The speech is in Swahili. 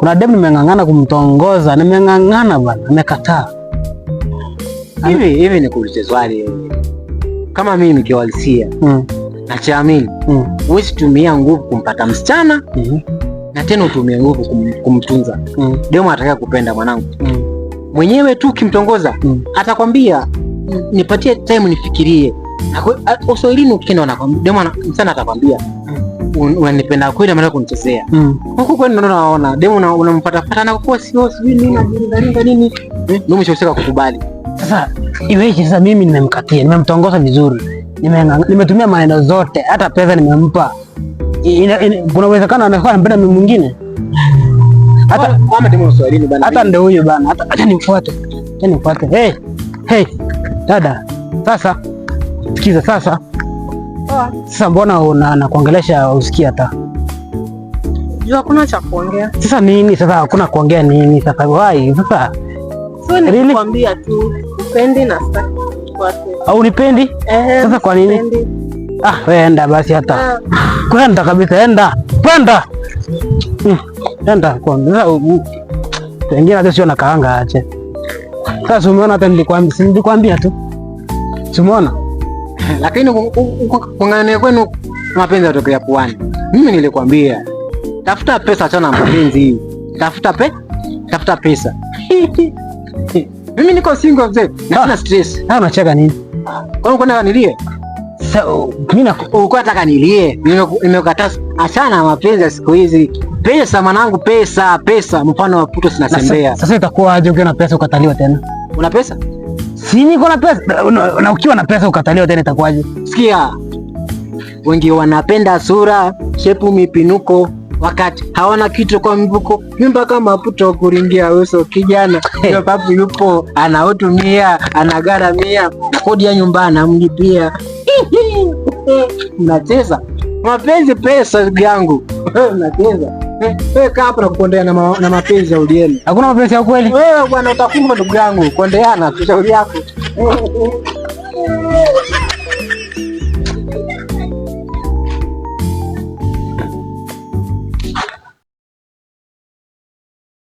Kuna demu nimeng'ang'ana kumtongoza, nimeng'ang'ana bana, amekataa. Hivi nikuulize swali. Kama mimi kiwalisia nachaamini huwezi tumia nguvu kumpata msichana na tena utumie nguvu kumtunza. Demu atakaye kupenda mwanangu mwenyewe tu kimtongoza atakwambia nipatie time nifikirie. Uswahilini ukienda wanakwambia demu msichana atakwambia unanipenda kweli ama kunichezea. Huko kwani ndio naona demu unampata pata na kwa sio nini na nini ndio mshoseka kukubali. Sasa iweje sasa mimi nimemkatia, nimemtongoza vizuri. Nimetumia maneno zote, hata pesa nimempa. Kuna uwezekano anakuwa anapenda mimi mwingine. Hata kama demu Uswahilini bana. Hata ndio huyo bana. Hata nifuate. Hey, dada. Sasa sikiza sasa. Sasa mbona unakuongelesha usikia hata? Jua hakuna cha kuongea. Sasa nini? Sasa hakuna kuongea nini? Sasa why? Sasa sio nilikwambia tu upendi na sitaki kufuate. Au unipendi? Sasa kwa nini? Wewe enda basi hata. Kwenda kabisa enda. Kwenda. Enda kwanza. Wengine hata sio na kaanga ache. Sasa umeona hata nilikwambia tu. Umeona? Lakini kung'ang'ania kwenu mapenzi yatokea puani. Mimi nilikwambia tafuta pesa, achana na mapenzi. Tafuta pesa. Mimi niko single mzee. Sina stress. Unacheka nini? Kwa nini unataka nilie? Sasa mimi uko nataka nilie. Nimekataa achana na mapenzi ya siku hizi. Pesa mwanangu, pesa. Mfano wa puto sinasembea. Sasa itakuwa aje ukiwa na pesa ukataliwa tena? Una pesa? Si niko na pesa. Na ukiwa na pesa ukataliwa tena itakuwaje? Sikia. Wengi wanapenda sura, shepu, mipinuko, wakati hawana kitu kwa mvuko. Nyumba kama puto kuringia uso kijana. Hiyo papu yupo, anaotumia, anagaramia, kodi ya nyumba anamlipia. Unacheza. Mapenzi pesa yangu. Unacheza. Wewe kaa hapa na kuondea na mapenzi ya ulieni. Hakuna mapenzi ya kweli. Wewe bwana utakufa ndugu yangu. Kuondeana tu shauri yako.